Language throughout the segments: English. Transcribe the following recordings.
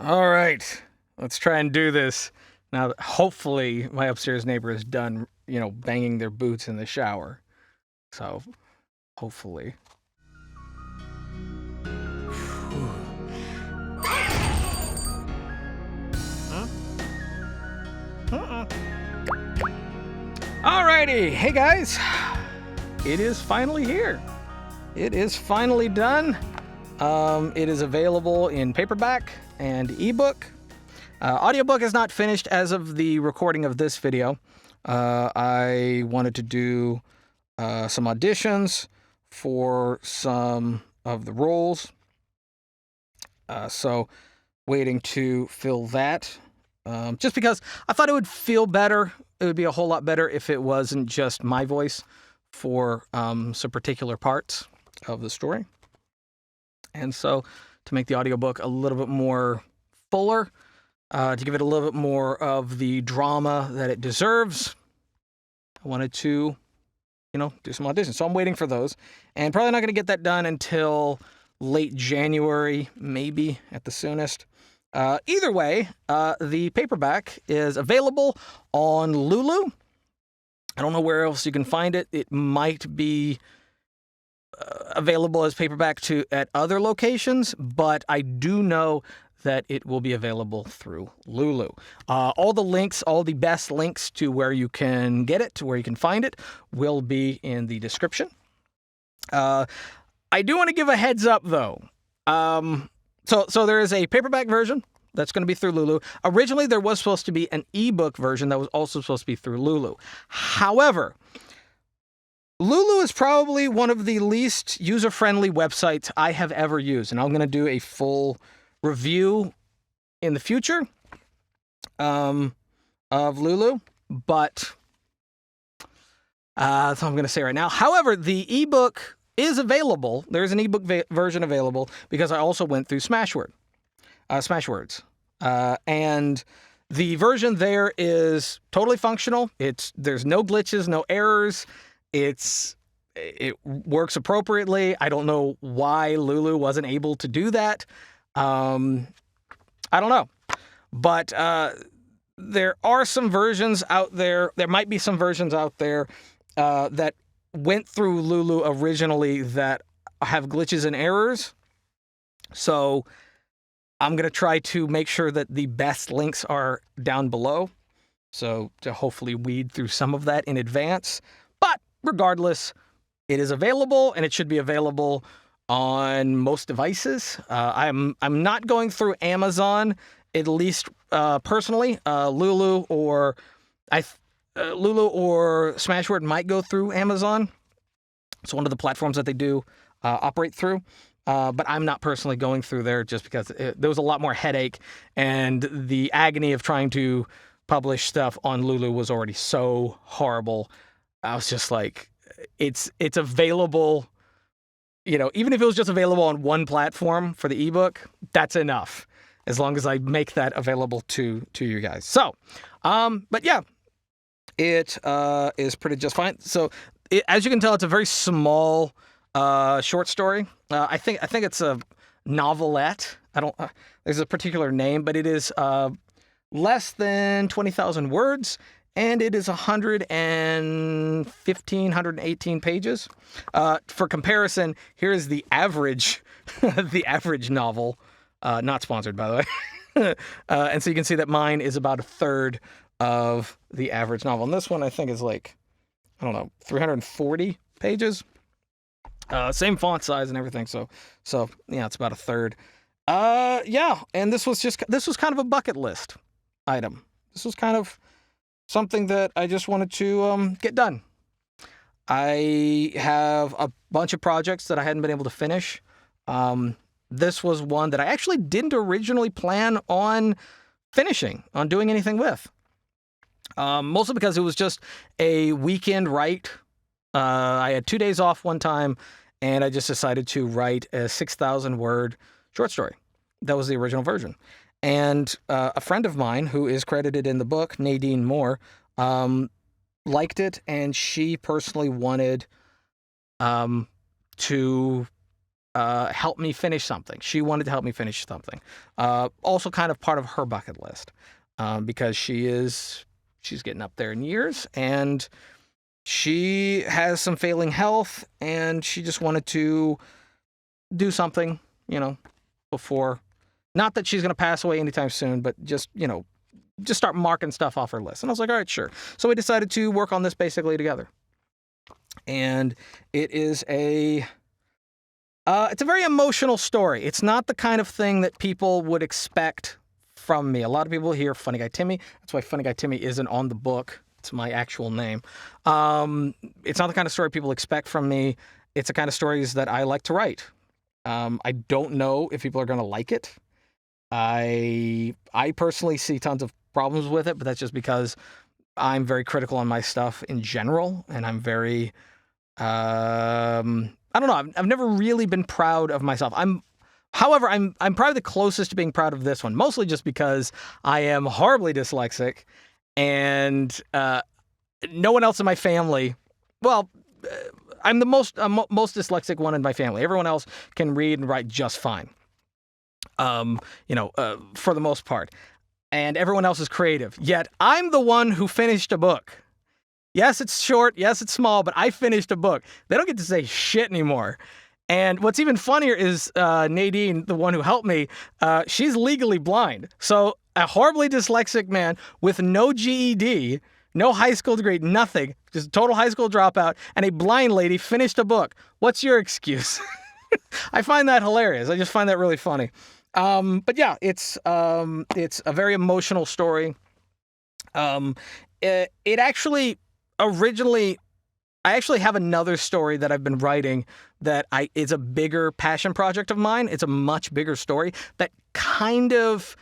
All right, let's try and do this. Now, hopefully, my upstairs neighbor is done, banging their boots in the shower. So, hopefully. Alrighty, hey guys, it is finally here. It is finally done. It is available in paperback and ebook. Audiobook is not finished as of the recording of this video. I wanted to do some auditions for some of the roles. So waiting to fill that. Just because I thought it would feel better. It would be a whole lot better if it wasn't just my voice for some particular parts of the story. And so to make the audiobook a little bit more fuller, to give it a little bit more of the drama that it deserves, I wanted to, do some auditions. So I'm waiting for those. And probably not going to get that done until late January, maybe at the soonest. Either way, the paperback is available on Lulu. I don't know where else you can find it. It might be available as paperback at other locations, but I do know that it will be available through Lulu. All the links, all the best links to where you can get it, to where you can find it, will be in the description. I do want to give a heads up, though. So there is a paperback version that's going to be through Lulu. Originally, there was supposed to be an ebook version that was also supposed to be through Lulu. However, Lulu is probably one of the least user-friendly websites I have ever used, and I'm going to do a full review in the future of Lulu, but that's what I'm going to say right now. However, the ebook is available. There's an ebook version available because I also went through smashwords. And the version there is totally functional. There's no glitches, no errors. It works appropriately. I don't know why Lulu wasn't able to do that. I don't know. But there are some versions out there. There might be some versions out there that went through Lulu originally that have glitches and errors. So I'm going to try to make sure that the best links are down below. So to hopefully weed through some of that in advance. But regardless, it is available, and it should be available on most devices. I'm not going through Amazon, at least personally. Lulu or Smashword might go through Amazon. It's one of the platforms that they do operate through. But I'm not personally going through there just because there was a lot more headache, and the agony of trying to publish stuff on Lulu was already so horrible. I was just like, it's available, even if it was just available on one platform for the ebook, that's enough, as long as I make that available to you guys. So, but yeah, it is pretty just fine. So, as you can tell, it's a very small short story. I think it's a novelette. There's a particular name, but it is less than 20,000 words, and it is 118 pages. For comparison, here is the average, the average novel. Not sponsored, by the way. And so you can see that mine is about a third of the average novel. And this one, I think, is 340 pages. Same font size and everything. So yeah, it's about a third. Yeah. And this was kind of a bucket list item. This was kind of something that I just wanted to get done. I have a bunch of projects that I hadn't been able to finish. This was one that I actually didn't originally plan on finishing, on doing anything with. Mostly because it was just a weekend write. I had 2 days off one time, and I just decided to write a 6,000-word short story. That was the original version. And a friend of mine who is credited in the book, Nadine Moore, liked it, and she personally wanted to help me finish something. She wanted to help me finish something. Also kind of part of her bucket list, because she's getting up there in years, and she has some failing health, and she just wanted to do something, before, not that she's going to pass away anytime soon, but just start marking stuff off her list. And I was like, all right, sure. So we decided to work on this basically together. And it is it's a very emotional story. It's not the kind of thing that people would expect from me. A lot of people hear Funny Guy Timmy. That's why Funny Guy Timmy isn't on the book. It's my actual name. It's not the kind of story people expect from me. It's the kind of stories that I like to write. I don't know if people are going to like it. I personally see tons of problems with it, but that's just because I'm very critical on my stuff in general, and I'm very, I don't know. I've never really been proud of myself. However, I'm probably the closest to being proud of this one, mostly just because I am horribly dyslexic, and no one else in my family. Well, I'm the most dyslexic one in my family. Everyone else can read and write just fine. For the most part. And everyone else is creative. Yet I'm the one who finished a book. Yes, it's short. Yes, it's small, but I finished a book. They don't get to say shit anymore. And what's even funnier is Nadine, the one who helped me, she's legally blind. So a horribly dyslexic man with no GED, no high school degree, nothing, just total high school dropout, and a blind lady finished a book. What's your excuse? I find that hilarious. I just find that really funny. But yeah, it's a very emotional story. It actually originally, I actually have another story that I've been writing that it's a bigger passion project of mine. It's a much bigger story that kind of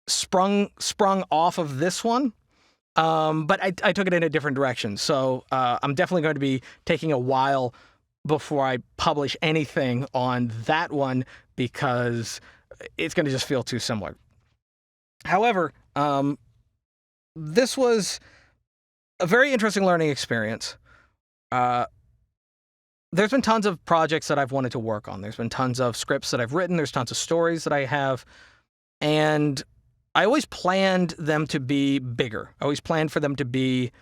sprung off of this one. But I took it in a different direction. So, I'm definitely going to be taking a while before I publish anything on that one, because it's going to just feel too similar. However, this was a very interesting learning experience. There's been tons of projects that I've wanted to work on. There's been tons of scripts that I've written. There's tons of stories that I have. And I always planned them to be bigger. I always planned for them to be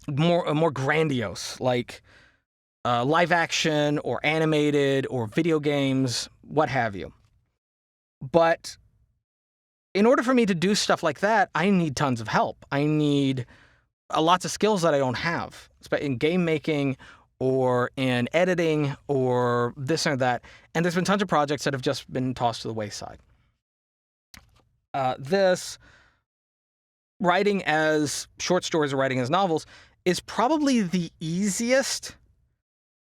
more grandiose, like live action or animated or video games, what have you. But in order for me to do stuff like that, I need tons of help. I need lots of skills that I don't have, in game making or in editing or this or that. And there's been tons of projects that have just been tossed to the wayside. This, writing as short stories or writing as novels, is probably the easiest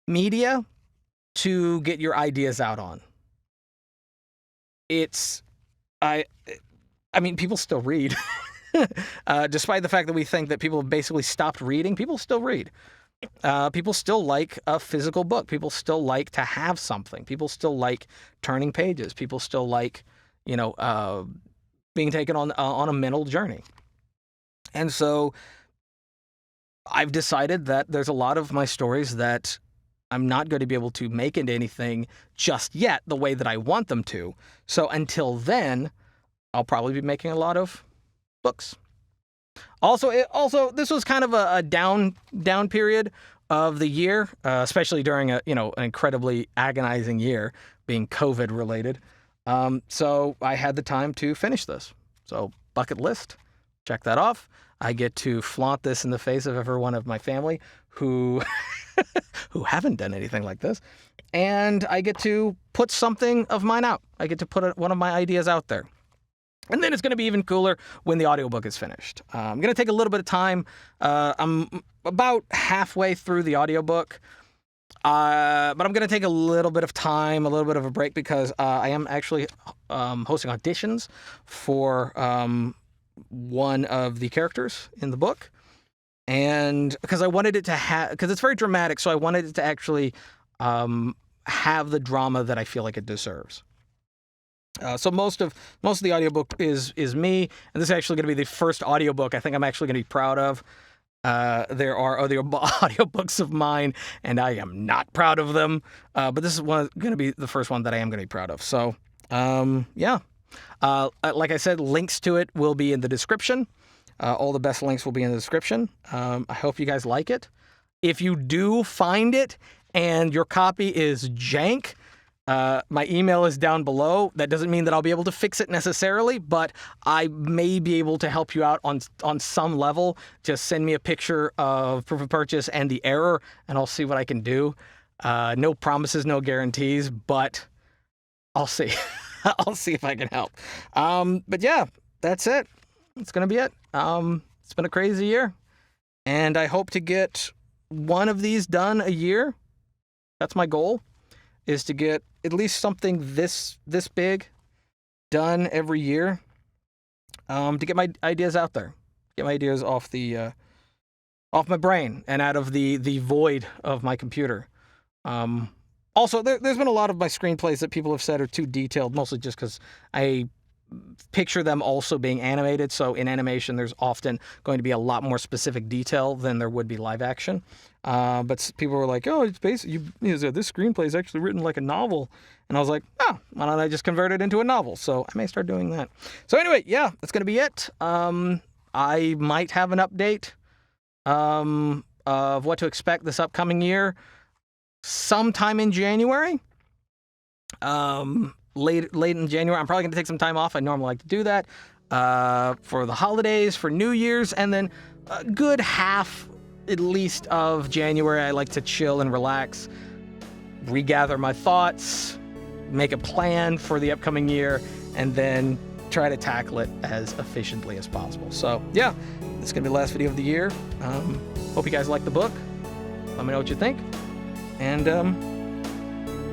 media to get your ideas out on. I mean, people still read. Despite the fact that we think that people have basically stopped reading, people still read. People still like a physical book. People still like to have something. People still like turning pages. People still like, being taken on a mental journey. And so I've decided that there's a lot of my stories that I'm not going to be able to make into anything just yet the way that I want them to. So until then, I'll probably be making a lot of books. Also, this was kind of a down period of the year, especially during an incredibly agonizing year, being COVID related. So I had the time to finish this. So bucket list, check that off. I get to flaunt this in the face of everyone of my family who haven't done anything like this. And I get to put something of mine out. I get to put one of my ideas out there. And then it's going to be even cooler when the audiobook is finished. I'm going to take a little bit of time. I'm about halfway through the audiobook. But I'm going to take a little bit of time, a little bit of a break, because I am actually hosting auditions for one of the characters in the book. And because I wanted it to have, because it's very dramatic, so I wanted it to actually have the drama that I feel like it deserves. So most of the audiobook is me, and this is actually going to be the first audiobook I think I'm actually going to be proud of. There are other audiobooks of mine, and I am not proud of them. But this is going to be the first one that I am going to be proud of. So, yeah. Like I said, links to it will be in the description. All the best links will be in the description. I hope you guys like it. If you do find it and your copy is jank, my email is down below. That doesn't mean that I'll be able to fix it necessarily, but I may be able to help you out on some level. Just send me a picture of proof of purchase and the error, and I'll see what I can do. No promises, no guarantees, but I'll see. I'll see if I can help. But yeah, that's it. That's going to be it. It's been a crazy year, and I hope to get one of these done a year. That's my goal, is to get at least something this big done every year, to get my ideas out there, get my ideas off my brain and out of the void of my computer. Also, there's been a lot of my screenplays that people have said are too detailed, mostly just because I picture them also being animated. So in animation, there's often going to be a lot more specific detail than there would be live action. But people were like, oh, it's basically, this screenplay is actually written like a novel. And I was like, oh, why don't I just convert it into a novel? So I may start doing that. So anyway, yeah, that's going to be it. I might have an update of what to expect this upcoming year sometime in January. Late in January. I'm probably going to take some time off. I normally like to do that for the holidays, for New Year's, and then a good half, at least, of January, I like to chill and relax, regather my thoughts, make a plan for the upcoming year, and then try to tackle it as efficiently as possible. So, yeah, this is going to be the last video of the year. Hope you guys like the book. Let me know what you think. And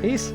peace.